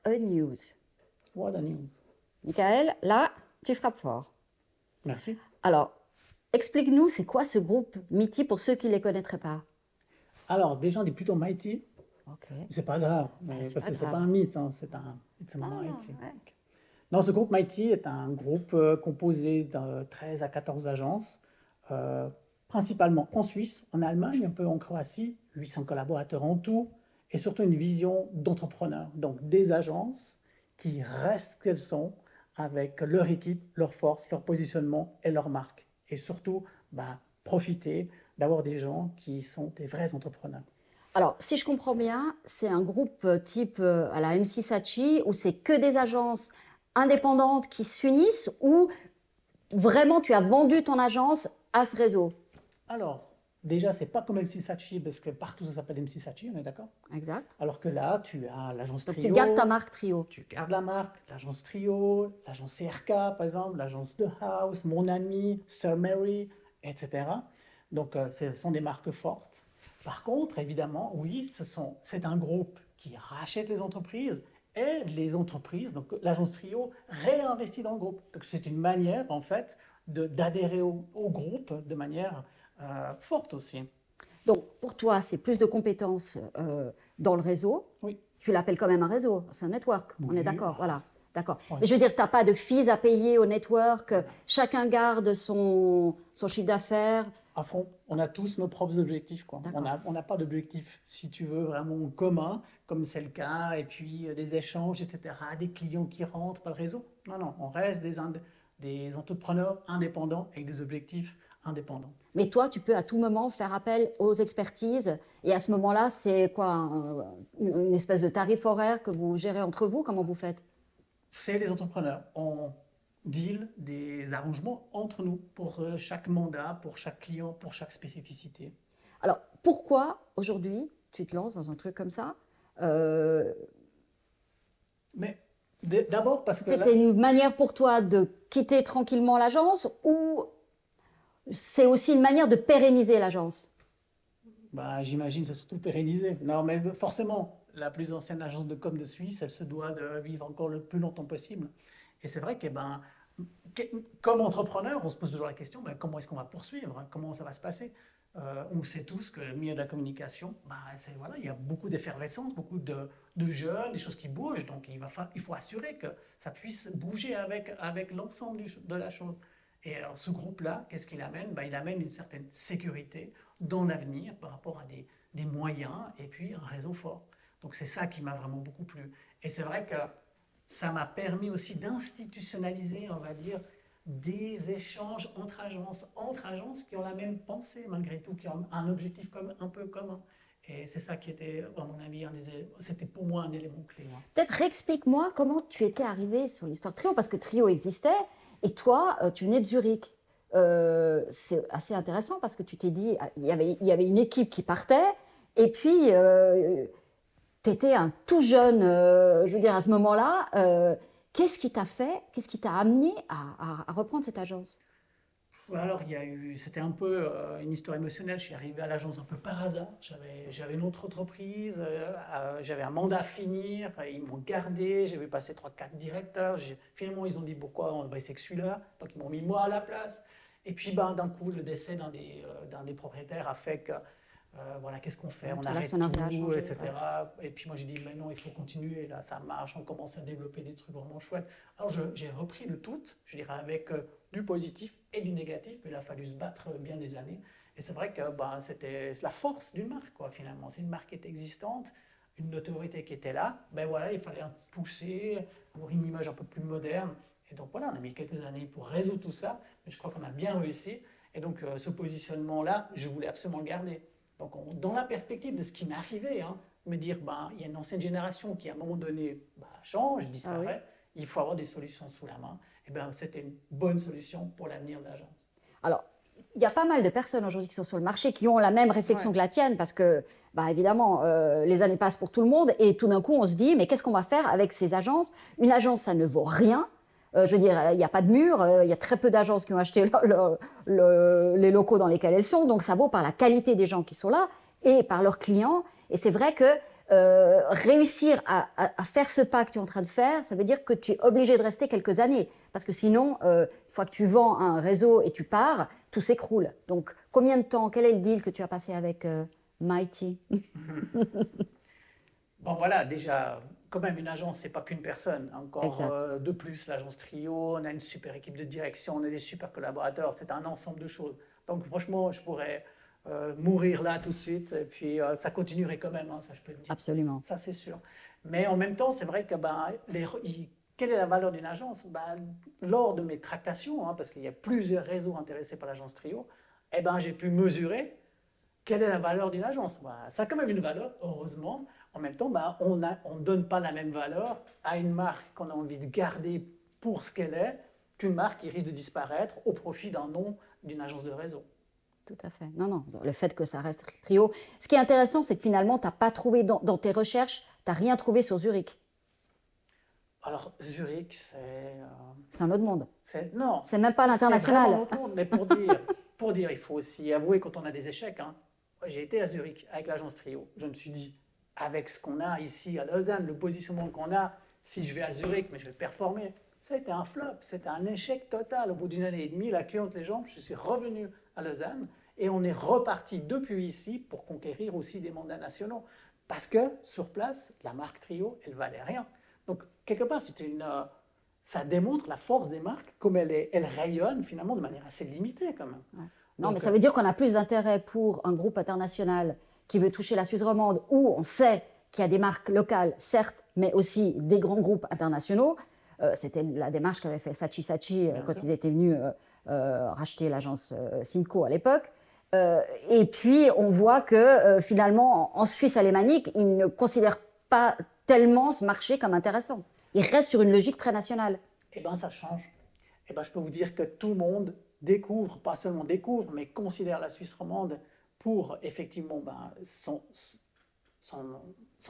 What a news. What a news. Michael, là, tu frappes fort. Merci. Alors, explique-nous, c'est quoi ce groupe Mighty pour ceux qui ne les connaîtraient pas? Alors, déjà, on est plutôt Mighty. Ok. C'est pas grave, c'est parce pas que c'est grave. pas un mythe, hein, c'est un it's a Ah, Mighty. ouais. Non, ce groupe Mighty est un groupe composé de 13 à 14 agences, principalement en Suisse, en Allemagne, un peu en Croatie, 800 collaborateurs en tout, et surtout une vision d'entrepreneur. Donc des agences qui restent ce qu'elles sont, avec leur équipe, leur force, leur positionnement et leur marque. Et surtout, profiter d'avoir des gens qui sont des vrais entrepreneurs. Alors, si je comprends bien, c'est un groupe type à la MC Saatchi où c'est que des agences indépendantes qui s'unissent ou vraiment tu as vendu ton agence à ce réseau? Alors, déjà, c'est pas comme MC Saatchi, parce que partout ça s'appelle MC Saatchi, on est d'accord? Exact. Alors que là, tu as l'agence Donc Trio. tu gardes ta marque Trio. Tu gardes la marque, l'agence Trio, l'agence CRK par exemple, l'agence The House, Mon Ami, Sir Mary, etc. Donc ce sont des marques fortes. Par contre, évidemment, oui, c'est un groupe qui rachète les entreprises et les entreprises, donc l'agence Trio, réinvestit dans le groupe. Donc c'est une manière en fait d'adhérer au groupe de manière forte aussi. Donc pour toi, c'est plus de compétences dans le réseau. Oui. Tu l'appelles quand même un réseau, c'est un network, on Oui. est d'accord, voilà. D'accord. Ouais. Mais je veux dire, tu n'as pas de fees à payer au network, chacun garde son chiffre d'affaires. À fond, on a tous nos propres objectifs, quoi. D'accord. On n'a pas d'objectif, si tu veux, vraiment commun, comme c'est le cas, et puis des échanges, etc., des clients qui rentrent par le réseau. Non, non, on reste des entrepreneurs indépendants avec des objectifs indépendants. Mais toi, tu peux à tout moment faire appel aux expertises. Et à ce moment-là, c'est quoi, une espèce de tarif horaire que vous gérez entre vous? Comment vous faites? C'est les entrepreneurs. On deal des arrangements entre nous pour chaque mandat, pour chaque client, pour chaque spécificité. Alors, pourquoi aujourd'hui tu te lances dans un truc comme ça? Mais d'abord parce que là, C'était une manière pour toi de quitter tranquillement l'agence ou c'est aussi une manière de pérenniser l'agence? j'imagine c'est surtout pérennisé. Non, mais forcément, la plus ancienne agence de com de Suisse, elle se doit de vivre encore le plus longtemps possible. Et c'est vrai que comme entrepreneur, on se pose toujours la question, comment est-ce qu'on va poursuivre? Comment ça va se passer? On sait tous que le milieu de la communication, voilà, il y a beaucoup d'effervescence, beaucoup de jeunes, des choses qui bougent. Donc il faut assurer que ça puisse bouger avec l'ensemble de la chose. Et alors ce groupe-là, qu'est-ce qu'il amène? Il amène une certaine sécurité dans l'avenir par rapport à des moyens et puis un réseau fort. Donc c'est ça qui m'a vraiment beaucoup plu. Et c'est vrai que ça m'a permis aussi d'institutionnaliser, on va dire, des échanges entre agences qui ont la même pensée malgré tout, qui ont un objectif un peu commun. Et c'est ça qui était, à mon avis, c'était pour moi un élément clé. Peut-être explique-moi comment tu étais arrivé sur l'histoire Trio, parce que Trio existait et toi, tu venais de Zurich. C'est assez intéressant parce que tu t'es dit, il y avait une équipe qui partait et puis tu étais un tout jeune, je veux dire, à ce moment-là. Qu'est-ce qui t'a amené à reprendre cette agence? Alors, c'était un peu une histoire émotionnelle. Je suis arrivé à l'agence un peu par hasard. J'avais une autre entreprise, j'avais un mandat à finir, ils m'ont gardé, j'ai vu passer 3-4 directeurs. Finalement, ils ont dit pourquoi on va essayer que celui-là. Donc, ils m'ont mis moi à la place. Et puis, d'un coup, le décès d'un des propriétaires a fait que, voilà, qu'est-ce qu'on fait? On arrête tout, etc. Ouais. Et puis, moi, j'ai dit, mais non, il faut continuer. Là, ça marche, on commence à développer des trucs vraiment chouettes. Alors, j'ai repris le tout, je dirais, avec du positif et du négatif, mais il a fallu se battre bien des années. Et c'est vrai que c'était la force d'une marque, quoi, finalement. C'est une marque qui était existante, une notoriété qui était là. Voilà, il fallait pousser, avoir une image un peu plus moderne. Et donc voilà, on a mis quelques années pour résoudre tout ça, mais je crois qu'on a bien réussi. Et donc ce positionnement-là, je voulais absolument le garder. Donc dans la perspective de ce qui m'est arrivé, me dire, il y a une ancienne génération qui à un moment donné change, disparaît, il faut avoir des solutions sous la main. Et c'était une bonne solution pour l'avenir de l'agence. Alors, il y a pas mal de personnes aujourd'hui qui sont sur le marché qui ont la même réflexion que la tienne parce que, évidemment, les années passent pour tout le monde et tout d'un coup, on se dit, mais qu'est-ce qu'on va faire avec ces agences? Une agence, ça ne vaut rien. Je veux dire, il n'y a pas de mur, il y a très peu d'agences qui ont acheté les locaux dans lesquels elles sont, donc ça vaut par la qualité des gens qui sont là et par leurs clients. Et c'est vrai que réussir à faire ce pas que tu es en train de faire, ça veut dire que tu es obligé de rester quelques années. Parce que sinon, une fois que tu vends un réseau et tu pars, tout s'écroule. Donc, combien de temps, quel est le deal que tu as passé avec Mighty? Bon voilà, déjà, quand même, une agence, c'est pas qu'une personne. Encore Exact. de plus, l'agence Trio, on a une super équipe de direction, on a des super collaborateurs, c'est un ensemble de choses. Donc franchement, je pourrais mourir là tout de suite, et puis ça continuerait quand même, hein, ça je peux le dire. Absolument. Ça c'est sûr. Mais en même temps, c'est vrai que quelle est la valeur d'une agence? Lors de mes tractations, hein, parce qu'il y a plusieurs réseaux intéressés par l'agence Trio, j'ai pu mesurer quelle est la valeur d'une agence. Ça a quand même une valeur, heureusement. En même temps, on ne donne pas la même valeur à une marque qu'on a envie de garder pour ce qu'elle est qu'une marque qui risque de disparaître au profit d'un nom d'une agence de réseau. Tout à fait. Non, non, le fait que ça reste Trio. Ce qui est intéressant, c'est que finalement, tu n'as pas trouvé dans tes recherches, tu n'as rien trouvé sur Zurich. Alors, Zurich, C'est un autre monde. Non. C'est même pas l'international. C'est vraiment un autre monde, mais pour dire, il faut aussi avouer quand on a des échecs. Hein. J'ai été à Zurich avec l'agence Trio. Je me suis dit, avec ce qu'on a ici à Lausanne, le positionnement qu'on a, si je vais à Zurich, mais je vais performer. Ça a été un flop, c'était un échec total. Au bout d'une année et demie, la queue entre les jambes, je suis revenu à Lausanne et on est reparti depuis ici pour conquérir aussi des mandats nationaux. Parce que sur place, la marque Trio, elle valait rien. Donc, quelque part, ça démontre la force des marques, comme elle rayonne finalement de manière assez limitée quand même. Ouais. Non, Donc, mais ça veut dire qu'on a plus d'intérêt pour un groupe international qui veut toucher la Suisse romande, où on sait qu'il y a des marques locales, certes, mais aussi des grands groupes internationaux. C'était la démarche qu'avait fait Saatchi Saatchi quand sûr. ils étaient venus racheter l'agence Simco à l'époque. Et puis, on voit que finalement, en Suisse alémanique, ils ne considèrent pas tellement ce marché comme intéressant. Ils restent sur une logique très nationale. Ça change. Je peux vous dire que tout le monde découvre, pas seulement découvre, mais considère la Suisse romande pour effectivement son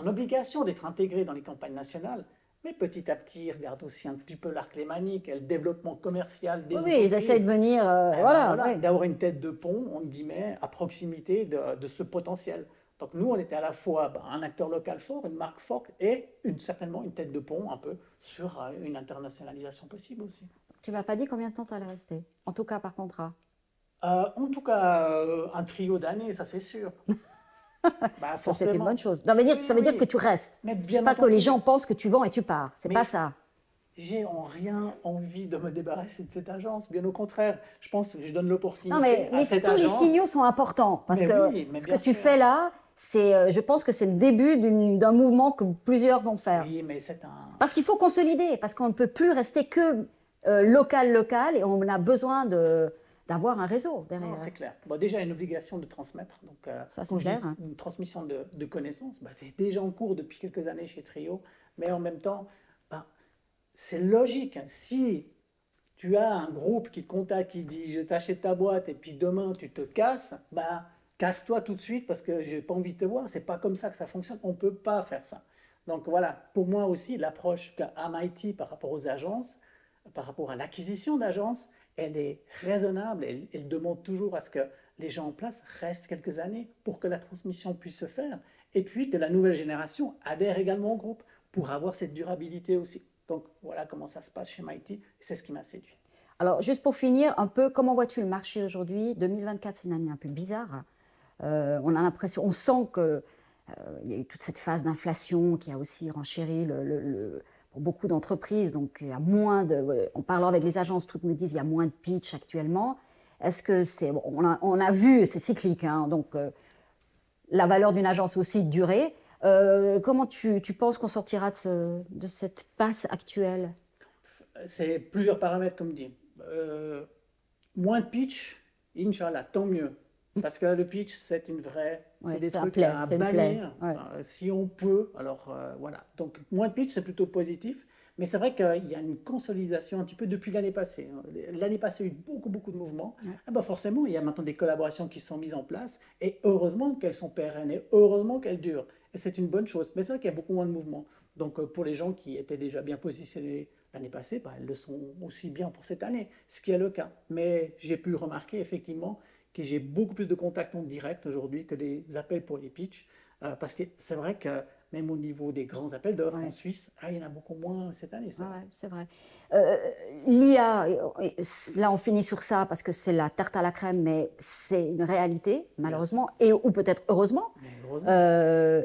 obligation d'être intégré dans les campagnes nationales. Mais petit à petit, ils regardent aussi un petit peu l'arc lémanique et le développement commercial des entreprises. Oui, ils essaient de venir, voilà. D'avoir une tête de pont, entre guillemets, à proximité de ce potentiel. Donc nous, on était à la fois un acteur local fort, une marque forte et certainement une tête de pont un peu sur une internationalisation possible aussi. Tu m'as pas dit combien de temps tu allais rester, en tout cas par contrat. En tout cas, un trio d'années, ça c'est sûr. Ça, c'est une Forcément. bonne chose. Ça veut dire, ça veut dire que tu restes. Mais bien Pas que entendu. les gens pensent que tu vends et tu pars. C'est Mais pas ça. J'ai en rien envie de me débarrasser de cette agence. Bien au contraire, je pense que je donne Non, l'opportunité mais à cette tous les agence. signaux sont importants. Parce Mais que oui, mais ce bien que tu sûr. fais là, je pense que c'est le début d'un mouvement que plusieurs vont faire. Oui, mais c'est un. Parce qu'il faut consolider, parce qu'on ne peut plus rester que local, et on a besoin d'avoir un réseau derrière. Non, c'est clair. Bon, déjà, il y a une obligation de transmettre. Donc, Ça, c'est quand je dis clair, hein. une transmission de connaissances, c'est déjà en cours depuis quelques années chez Trio. Mais en même temps, c'est logique. Hein. Si tu as un groupe qui te contacte, qui dit je t'achète ta boîte et puis demain tu te casses, casse-toi tout de suite parce que j'ai pas envie de te voir. C'est pas comme ça que ça fonctionne. On peut pas faire ça. Donc voilà, pour moi aussi, l'approche qu'a MIT par rapport aux agences, par rapport à l'acquisition d'agences, elle est raisonnable. Elle demande toujours à ce que les gens en place restent quelques années pour que la transmission puisse se faire et puis que la nouvelle génération adhère également au groupe pour avoir cette durabilité aussi. Donc voilà comment ça se passe chez Mighty et c'est ce qui m'a séduit. Alors, juste pour finir, un peu, comment vois-tu le marché aujourd'hui? 2024, c'est une année un peu bizarre. On a l'impression, on sent que il y a eu toute cette phase d'inflation qui a aussi renchéri pour beaucoup d'entreprises. Donc, il y a moins en parlant avec les agences, toutes me disent qu'il y a moins de pitch actuellement. Est-ce que c'est. Bon, on a vu, c'est cyclique, hein, donc la valeur d'une agence aussi durée. Comment tu penses qu'on sortira de cette passe actuelle? C'est plusieurs paramètres, comme dit. Moins de pitch, Inch'Allah, tant mieux. Parce que le pitch, c'est une vraie. Ouais, c'est des c'est un trucs plaie, à c'est une plaie, bannir. ouais. Si on peut, alors voilà. Donc, moins de pitch, c'est plutôt positif. Mais c'est vrai qu'il y a une consolidation un petit peu depuis l'année passée. L'année passée, il y a eu beaucoup, beaucoup de mouvements. Ouais. Forcément, il y a maintenant des collaborations qui sont mises en place. Et heureusement qu'elles sont pérennes et heureusement qu'elles durent. Et c'est une bonne chose. Mais c'est vrai qu'il y a beaucoup moins de mouvements. Donc, pour les gens qui étaient déjà bien positionnés l'année passée, elles le sont aussi bien pour cette année, ce qui est le cas. Mais j'ai pu remarquer effectivement que j'ai beaucoup plus de contacts en direct aujourd'hui que des appels pour les pitchs. Parce que c'est vrai que même au niveau des grands appels d'offres Ouais. en Suisse, il y en a beaucoup moins cette année. Ça. Ouais, c'est vrai. Euh, L'IA, là on finit sur ça parce que c'est la tarte à la crème, mais c'est une réalité, Bien sûr. malheureusement, ou peut-être heureusement. Mais heureusement. Euh,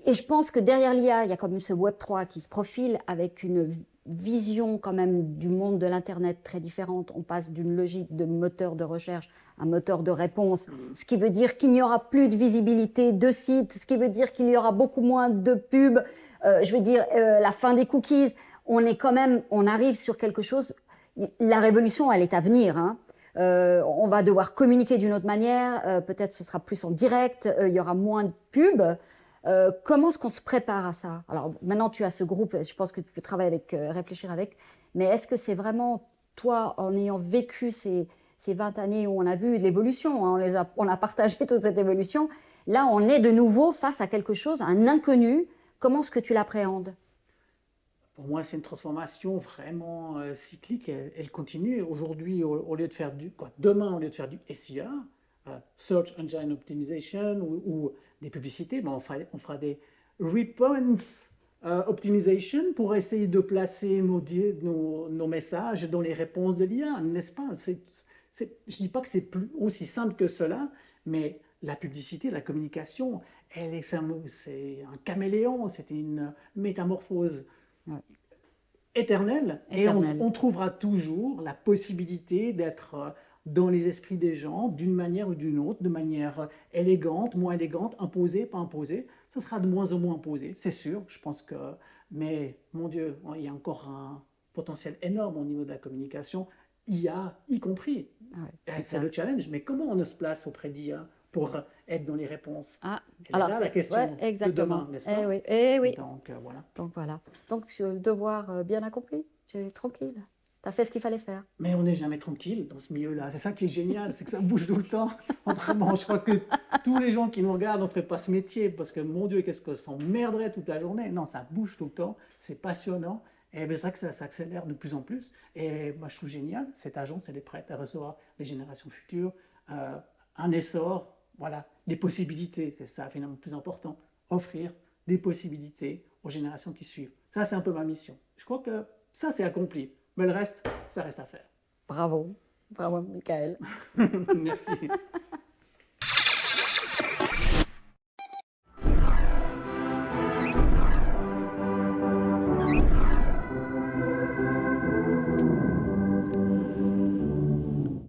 et je pense que derrière l'IA, il y a quand même ce Web3 qui se profile avec une vision quand même du monde de l'Internet très différente. On passe d'une logique de moteur de recherche à un moteur de réponse, ce qui veut dire qu'il n'y aura plus de visibilité de sites, ce qui veut dire qu'il y aura beaucoup moins de pubs, je veux dire la fin des cookies. On arrive sur quelque chose, la révolution, elle est à venir, hein. On va devoir communiquer d'une autre manière, peut-être ce sera plus en direct, il y aura moins de pubs. Comment est-ce qu'on se prépare à ça? Alors maintenant tu as ce groupe, je pense que tu peux travailler avec, réfléchir avec, mais est-ce que c'est vraiment toi, en ayant vécu ces 20 années où on a vu l'évolution, hein, on a partagé toute cette évolution, là on est de nouveau face à quelque chose, un inconnu, comment est-ce que tu l'appréhendes? Pour moi, c'est une transformation vraiment cyclique. Elle continue. Aujourd'hui, au lieu de faire demain, au lieu de faire du SIA, Search Engine Optimization ou des publicités, ben on fera des response optimization pour essayer de placer nos messages dans les réponses de l'IA, n'est-ce pas? Je ne dis pas que c'est plus aussi simple que cela, mais la publicité, la communication, c'est un caméléon, c'est une métamorphose Ouais. éternelle, et Éternel. on trouvera toujours la possibilité d'être dans les esprits des gens d'une manière ou d'une autre, de manière élégante, moins élégante, imposée, pas imposée. Ça sera de moins en moins imposé, c'est sûr. Je pense que, mais mon Dieu, il y a encore un potentiel énorme au niveau de la communication, IA y compris. Ouais, C'est exact. le challenge. Mais comment on se place auprès d'IA pour être dans les réponses? Ah, Elle est alors là la c'est question ouais, de exactement. demain, n'est-ce pas? Oui, eh oui. Donc voilà. Donc voilà. Donc le devoir bien accompli, tu es tranquille. Tu as fait ce qu'il fallait faire. Mais on n'est jamais tranquille dans ce milieu-là. C'est ça qui est génial, c'est que ça bouge tout le temps. Autrement, je crois que tous les gens qui nous regardent ne feraient pas ce métier parce que, mon Dieu, qu'est-ce que s'emmerderait toute la journée. Non, ça bouge tout le temps, c'est passionnant. Et c'est vrai que ça s'accélère de plus en plus. Et moi, je trouve génial, cette agence, elle est prête à recevoir les générations futures, un essor, voilà, des possibilités. C'est ça, finalement, le plus important. Offrir des possibilités aux générations qui suivent. Ça, c'est un peu ma mission. Je crois que ça, c'est accompli. Mais le reste, ça reste à faire. Bravo. Bravo, Michael. Merci.